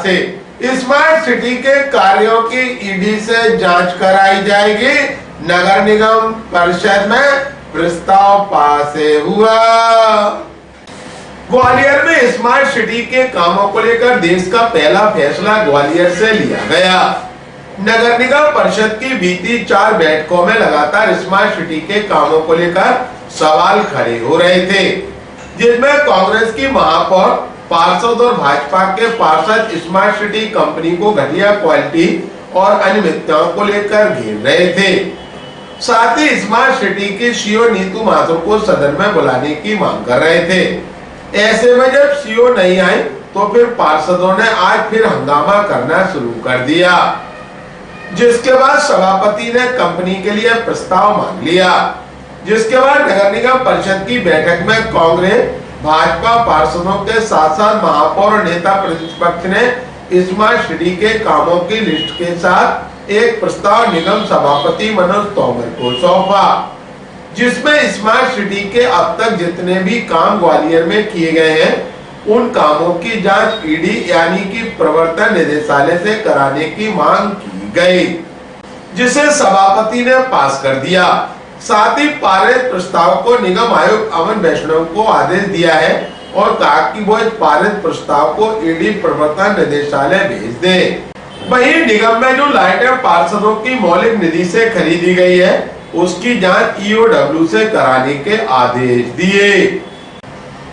से smart city के कार्यों की ईडी से जांच कराई जाएगी। नगर निगम परिषद में प्रस्ताव पास हुआ। ग्वालियर में स्मार्ट सिटी के कामों को लेकर देश का पहला फैसला ग्वालियर से लिया गया। नगर निगम परिषद की बीती 4 बैठकों में लगातार स्मार्ट सिटी के कामों को लेकर सवाल खड़े हो रहे थे, जिसमें कांग्रेस की महापौर, पार्षद और भाजपा के पार्षद स्मार्ट सिटी कंपनी को घटिया क्वालिटी और अनियमितताओं को लेकर घेर रहे थे। साथ ही स्मार्ट सिटी की सीईओ नीतू माथुर को सदन में बुलाने की मांग कर रहे थे। ऐसे में जब सीईओ नहीं आए तो फिर पार्षदों ने आज फिर हंगामा करना शुरू कर दिया, जिसके बाद सभापति ने कंपनी के लिए प्रस्ताव मांग लिया। जिसके बाद नगर निगम परिषद की बैठक में कांग्रेस, भाजपा पार्षदों के साथ साथ महापौर और नेता प्रतिपक्ष ने स्मार्ट सिटी के कामों की लिस्ट के साथ एक प्रस्ताव निगम सभापति मनोज तोमर को सौंपा, जिसमें स्मार्ट सिटी के अब तक जितने भी काम ग्वालियर में किए गए हैं उन कामों की जांच ईडी यानी कि प्रवर्तन निदेशालय से कराने की मांग की गई, जिसे सभापति ने पास कर दिया। साथ ही पारित प्रस्ताव को निगम आयुक्त अमन वैष्णव को आदेश दिया है और कहा कि वो इस पारित प्रस्ताव को ईडी प्रवर्तन निदेशालय भेज दे। वहीं निगम में जो लाइटें पार्षदों की मौलिक निधि से खरीदी गई है उसकी जांच ईओडब्ल्यू से कराने के आदेश दिए।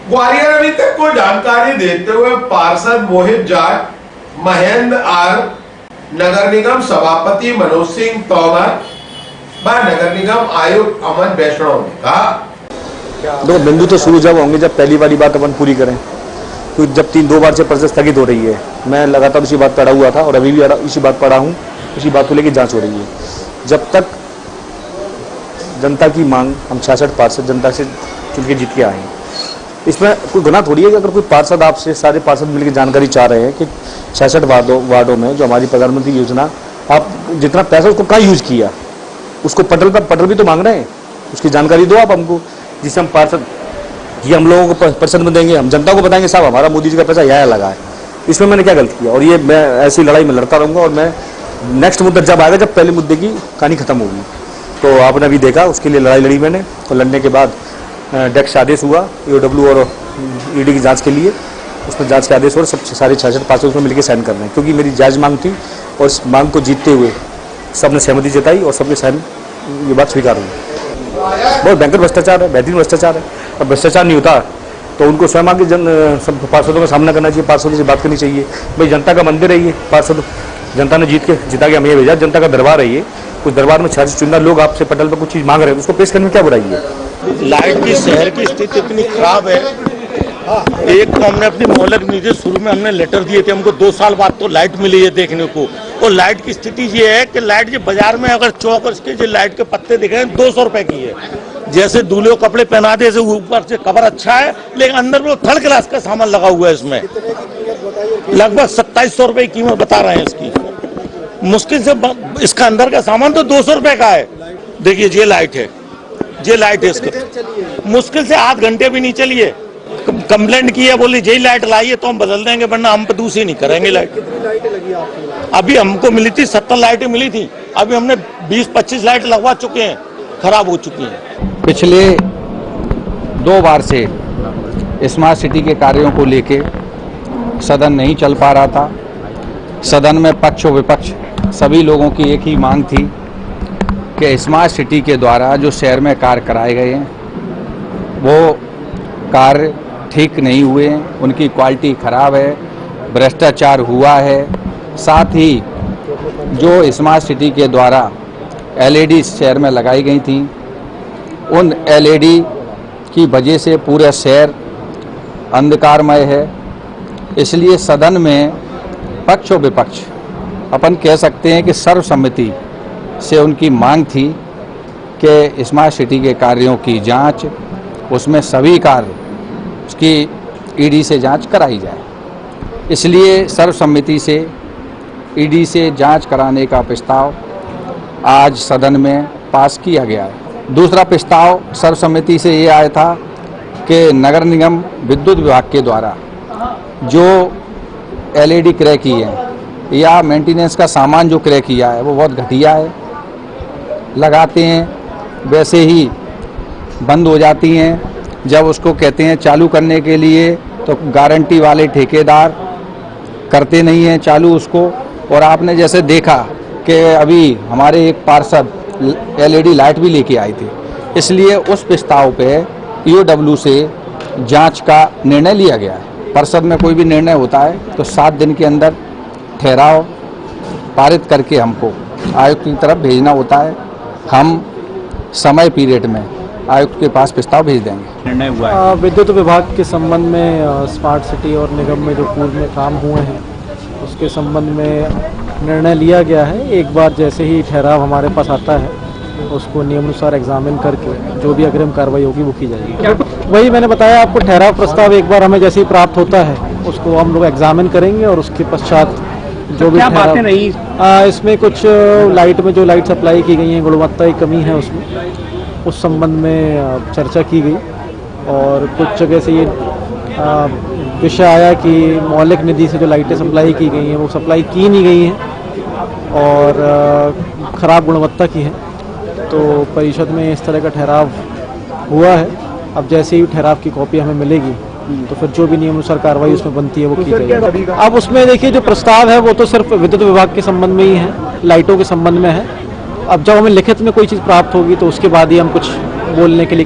ग्वालियर अभी तक को जानकारी देते हुए पार्षद मोहित जाट, महेंद्र आर, नगर निगम सभापति मनोज सिंह तोमर व नगर निगम आयुक्त अमन वैष्णव ने कहा, दो बिंदु तो शुरू जब होंगे जब पहली वाली बात अपन पूरी करें, तो जब 2 बार से प्रोसेस स्थगित हो रही है। मैं लगातार उसी बात पढ़ा हुआ था और अभी भी उसी बात पढ़ा हूँ, उसी बात को लेकर जांच हो रही है। जब तक जनता की मांग, हम 66 पार्षद जनता से चुन के जीत के आए हैं, इसमें कोई गुनाह थोड़ी है कि अगर कोई पार्षद आपसे सारे पार्षद मिलकर जानकारी चाह रहे हैं कि 66 वार्डों में जो हमारी प्रधानमंत्री योजना, आप जितना पैसा उसको कहाँ यूज किया, उसको पटल भी तो मांग रहे हैं, उसकी जानकारी दो आप हमको, जिससे हम पार्षद ये हम लोगों को परिषद में देंगे, हम जनता को बताएंगे साहब हमारा मोदी जी का पैसा यहाँ लगा है, इसमें मैंने क्या गलती किया। और ये मैं ऐसी लड़ाई में लड़ता रहूँगा और मैं नेक्स्ट मुद्दा जब आएगा जब पहले मुद्दे की कहानी खत्म होगी। तो आपने अभी देखा उसके लिए लड़ाई लड़ी मैंने, और लड़ने के बाद डेस्क आदेश हुआ ईओडब्ल्यू और ईडी की जांच के लिए, उसमें जांच के आदेश और सब सारे 66 पार्षद उसमें मिलकर साइन करना है, क्योंकि मेरी जायज़ मांग थी और इस मांग को जीतते हुए सबने सहमति जताई और सबके साइन ये बात स्वीकार हुई। बहुत भयंकर भ्रष्टाचार है, बेहतरीन भ्रष्टाचार है। अब भ्रष्टाचार नहीं होता तो उनको स्वयं आगे सब पार्षदों का सामना करना चाहिए, पार्षदों से बात करनी चाहिए। भाई जनता का मंदिर है ये, पार्षद जनता ने जिता के हमें भेजा, जनता का दरबार है ये, कुछ दरबार में 66 चुनना लोग आपसे पटल पर कुछ चीज़ मांग रहे हैं, उसको पेश करने में क्या बुराई है। लाइट की शहर की स्थिति इतनी खराब है। एक तो हमने अपनी मोहल्ले नीचे शुरू में हमने लेटर दिए थे, हमको 2 साल बाद तो लाइट मिली है देखने को। और लाइट की स्थिति ये है कि लाइट जो बाजार में अगर चौक के जो लाइट के पत्ते दिख रहे हैं 200 रुपए की है, जैसे दूल्हे को कपड़े पहना दे, ऊपर से कवर अच्छा है लेकिन अंदर में 3rd क्लास का सामान लगा हुआ है। इसमें लगभग 2700 रुपए की कीमत बता रहे हैं इसकी। मुश्किल से इसका अंदर का सामान तो 200 रुपए का है। देखिए ये लाइट है, ये लाइट है, इसका मुश्किल से 8 घंटे भी नहीं चली है। कंप्लेंट की है, बोली यही लाइट लाइए तो हम बदल देंगे, वरना हम दूसरी नहीं करेंगे लाइट। कितनी लाइटें लगी आपकी? अभी हमको मिली थी 70 लाइटें मिली थी, अभी हमने 20-25 लाइट लगवा चुके हैं, खराब हो चुकी हैं। पिछले 2 बार से स्मार्ट सिटी के कार्यों को लेके सदन नहीं चल पा रहा था। सदन में पक्ष और विपक्ष सभी लोगों की एक ही मांग थी कि स्मार्ट सिटी के द्वारा जो शहर में कार्य कराए गए हैं वो कार्य ठीक नहीं हुए हैं, उनकी क्वालिटी खराब है, भ्रष्टाचार हुआ है। साथ ही जो स्मार्ट सिटी के द्वारा LED शहर में लगाई गई थी, उन LED की वजह से पूरा शहर अंधकारमय है। इसलिए सदन में पक्ष और विपक्ष अपन कह सकते हैं कि सर्वसम्मति से उनकी मांग थी कि स्मार्ट सिटी के कार्यों की जांच, उसमें सभी कार्य उसकी ईडी से जांच कराई जाए। इसलिए सर्वसम्मति से ईडी से जांच कराने का प्रस्ताव आज सदन में पास किया गया है। दूसरा प्रस्ताव सर्वसम्मति से ये आया था कि नगर निगम विद्युत विभाग के द्वारा जो एलईडी क्रय की है या मेंटेनेंस का सामान जो क्रय किया है वो बहुत घटिया है, लगाते हैं वैसे ही बंद हो जाती हैं। जब उसको कहते हैं चालू करने के लिए तो गारंटी वाले ठेकेदार करते नहीं हैं चालू उसको। और आपने जैसे देखा कि अभी हमारे एक पार्षद एलईडी लाइट भी लेके आए थे, इसलिए उस प्रस्ताव पे ईओडब्ल्यू से जांच का निर्णय लिया गया है। परिषद में कोई भी निर्णय होता है तो 7 दिन के अंदर ठहराव पारित करके हमको आयुक्त की तरफ भेजना होता है। हम समय पीरियड में आयुक्त के पास प्रस्ताव भेज देंगे। निर्णय हुआ है विद्युत विभाग के संबंध में स्मार्ट सिटी और निगम में जो पूर्व में काम हुए हैं उसके संबंध में निर्णय लिया गया है। एक बार जैसे ही ठहराव हमारे पास आता है उसको नियमानुसार एग्जामिन करके जो भी अग्रिम कार्रवाई होगी वो की जाएगी। वही मैंने बताया आपको, ठहराव प्रस्ताव एक बार हमें जैसे ही प्राप्त होता है उसको हम लोग एग्जामिन करेंगे और उसके पश्चात जो भी बातें रही इसमें कुछ लाइट में जो लाइट सप्लाई की गई है गुणवत्ता की कमी है उसमें, उस संबंध में चर्चा की गई। और कुछ जगह से ये विषय आया कि मौलिक निधि से जो लाइटें सप्लाई की गई हैं वो सप्लाई की नहीं गई हैं और ख़राब गुणवत्ता की हैं। तो परिषद में इस तरह का ठहराव हुआ है। अब जैसे ही ठहराव की कॉपी हमें मिलेगी तो फिर जो भी नियमानुसार कार्रवाई उसमें बनती है वो की जाएगी। अब उसमें देखिए जो प्रस्ताव है वो तो सिर्फ विद्युत विभाग के संबंध में ही है, लाइटों के संबंध में है। अब जब हमें लिखित में कोई चीज़ प्राप्त होगी तो उसके बाद ही हम कुछ बोलने के लिए